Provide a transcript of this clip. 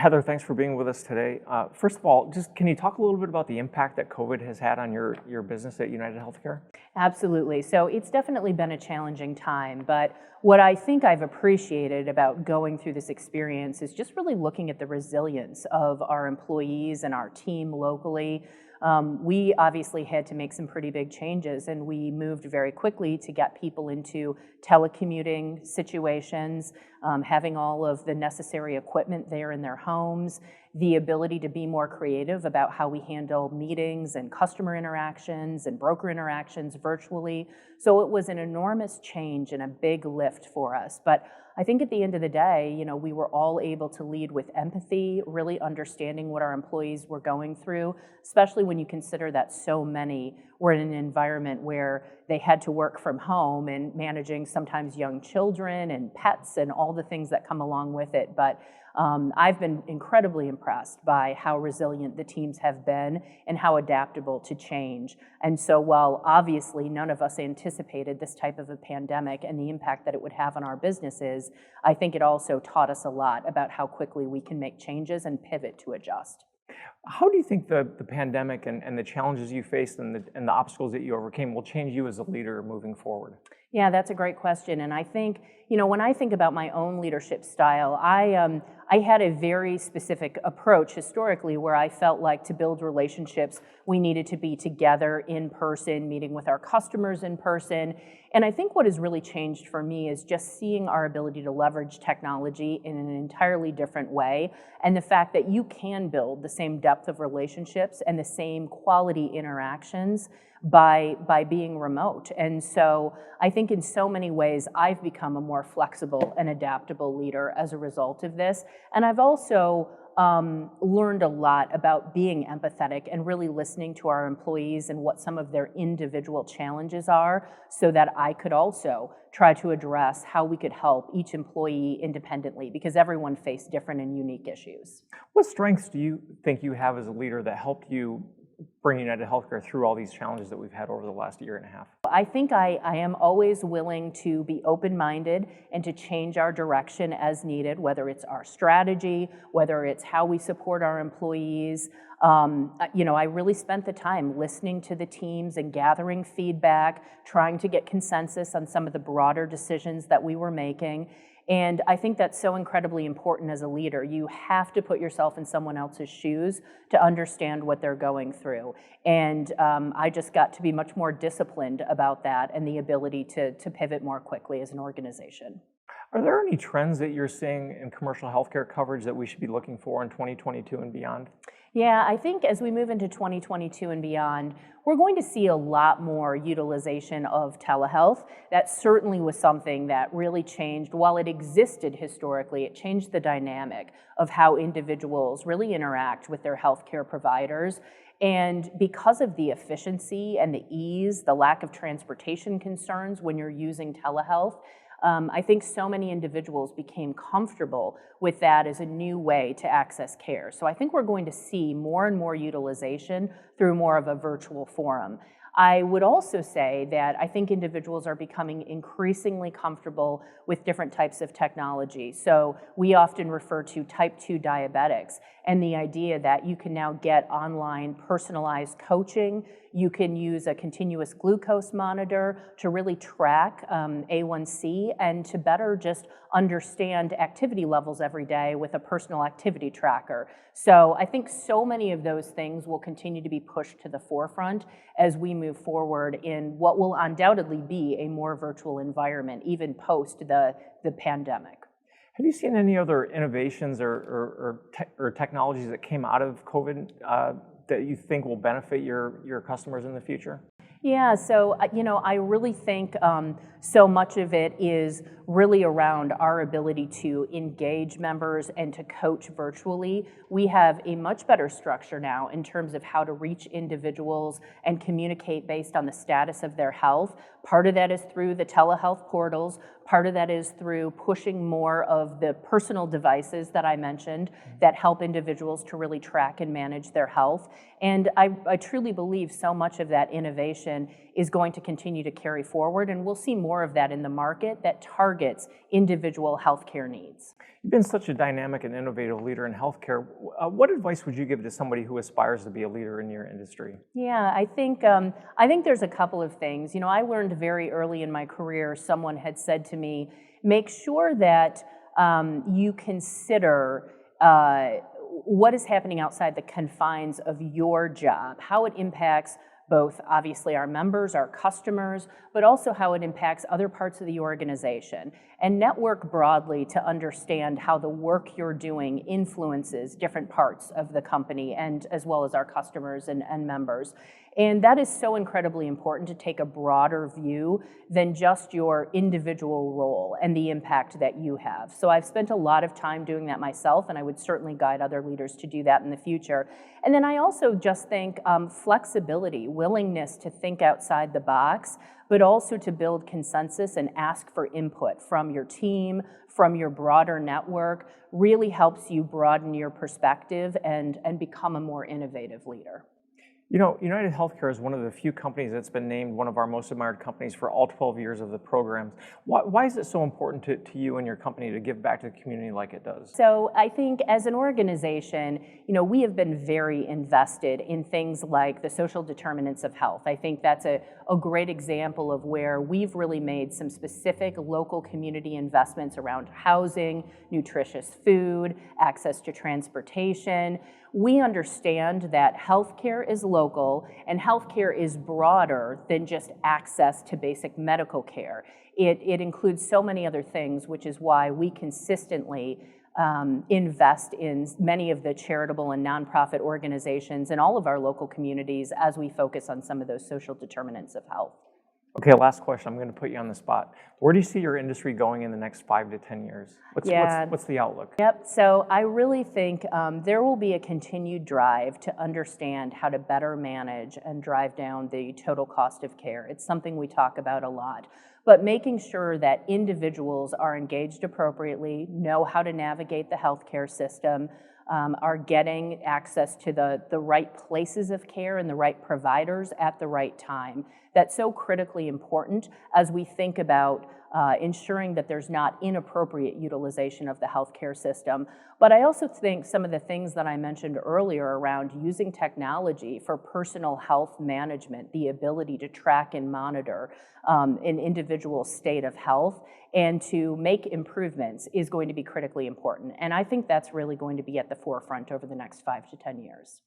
Heather, thanks for being with us today. First of all, just can you talk a little bit about the impact that COVID has had on your business at UnitedHealthcare? Absolutely. So it's definitely been a challenging time, but what I think I've appreciated about going through this experience is just really looking at the resilience of our employees and our team locally. We obviously had to make some pretty big changes, and we moved very quickly to get people into telecommuting situations, having all of the necessary equipment there in their homes, the ability to be more creative about how we handle meetings and customer interactions and broker interactions virtually. So it was an enormous change and a big lift for us. But I think at the end of the day, we were all able to lead with empathy, really understanding what our employees were going through, especially when you consider that so many were in an environment where they had to work from home and managing sometimes young children and pets and all the things that come along with it. But I've been incredibly impressed by how resilient the teams have been and how adaptable to change. And so while obviously none of us anticipated this type of a pandemic and the impact that it would have on our businesses, I think it also taught us a lot about how quickly we can make changes and pivot to adjust. How do you think the pandemic and the challenges you faced and the obstacles that you overcame will change you as a leader moving forward? Yeah, that's a great question. And I think, when I think about my own leadership style, I had a very specific approach historically where I felt like to build relationships, we needed to be together in person, meeting with our customers in person. And I think what has really changed for me is just seeing our ability to leverage technology in an entirely different way. And the fact that you can build the same depth of relationships and the same quality interactions by being remote. And so I think in so many ways, I've become a more flexible and adaptable leader as a result of this. And I've also learned a lot about being empathetic and really listening to our employees and what some of their individual challenges are so that I could also try to address how we could help each employee independently because everyone faced different and unique issues. What strengths do you think you have as a leader that helped you bring UnitedHealthcare through all these challenges that we've had over the last year and a half? I think I am always willing to be open-minded and to change our direction as needed, whether it's our strategy, whether it's how we support our employees. I really spent the time listening to the teams and gathering feedback, trying to get consensus on some of the broader decisions that we were making. And I think that's so incredibly important as a leader. You have to put yourself in someone else's shoes to understand what they're going through. And I just got to be much more disciplined about that and the ability to pivot more quickly as an organization. Are there any trends that you're seeing in commercial healthcare coverage that we should be looking for in 2022 and beyond? Yeah, I think as we move into 2022 and beyond, we're going to see a lot more utilization of telehealth. That certainly was something that really changed. While it existed historically, it changed the dynamic of how individuals really interact with their healthcare providers. And because of the efficiency and the ease, the lack of transportation concerns when you're using telehealth, I think so many individuals became comfortable with that as a new way to access care. So I think we're going to see more and more utilization through more of a virtual forum. I would also say that I think individuals are becoming increasingly comfortable with different types of technology. So we often refer to type 2 diabetics and the idea that you can now get online personalized coaching. You can use a continuous glucose monitor to really track A1C and to better just understand activity levels every day with a personal activity tracker. So I think so many of those things will continue to be pushed to the forefront as we move forward in what will undoubtedly be a more virtual environment, even post the pandemic. Have you seen any other innovations or technologies that came out of COVID that you think will benefit your customers in the future? Yeah, so I really think so much of it is really around our ability to engage members and to coach virtually. We have a much better structure now in terms of how to reach individuals and communicate based on the status of their health. Part of that is through the telehealth portals. Part of that is through pushing more of the personal devices that I mentioned that help individuals to really track and manage their health. And I truly believe so much of that innovation utilization is going to continue to carry forward, and we'll see more of that in the market that targets individual healthcare needs. You've been such a dynamic and innovative leader in healthcare. What advice would you give to somebody who aspires to be a leader in your industry? Yeah, I think there's a couple of things. You know, I learned very early in my career, someone had said to me, make sure that you consider what is happening outside the confines of your job, how it impacts both obviously our members, our customers, but also how it impacts other parts of the organization. And network broadly to understand how the work you're doing influences different parts of the company and as well as our customers and members. And that is so incredibly important to take a broader view than just your individual role and the impact that you have. So I've spent a lot of time doing that myself, and I would certainly guide other leaders to do that in the future. And then I also just think flexibility, willingness to think outside the box, but also to build consensus and ask for input from your team, from your broader network, really helps you broaden your perspective and become a more innovative leader. You know, UnitedHealthcare is one of the few companies that's been named one of our most admired companies for all 12 years of the programs. Why is it so important to you and your company to give back to the community like it does? So I think as an organization, you know, we have been very invested in things like the social determinants of health. I think that's a great example of where we've really made some specific local community investments around housing, nutritious food, access to transportation. We understand that healthcare is local and healthcare is broader than just access to basic medical care. It includes so many other things, which is why we consistently invest in many of the charitable and nonprofit organizations in all of our local communities as we focus on some of those social determinants of health. Okay, last question. I'm going to put you on the spot. Where do you see your industry going in the next 5 to 10 years? What's the outlook? Yep, so I really think there will be a continued drive to understand how to better manage and drive down the total cost of care. It's something we talk about a lot. But making sure that individuals are engaged appropriately, know how to navigate the healthcare system, are getting access to the right places of care and the right providers at the right time. That's so critically important as we think about ensuring that there's not inappropriate utilization of the healthcare system. But I also think some of the things that I mentioned earlier around using technology for personal health management, the ability to track and monitor an individual's state of health and to make improvements is going to be critically important. And I think that's really going to be at the forefront over the next 5 to 10 years.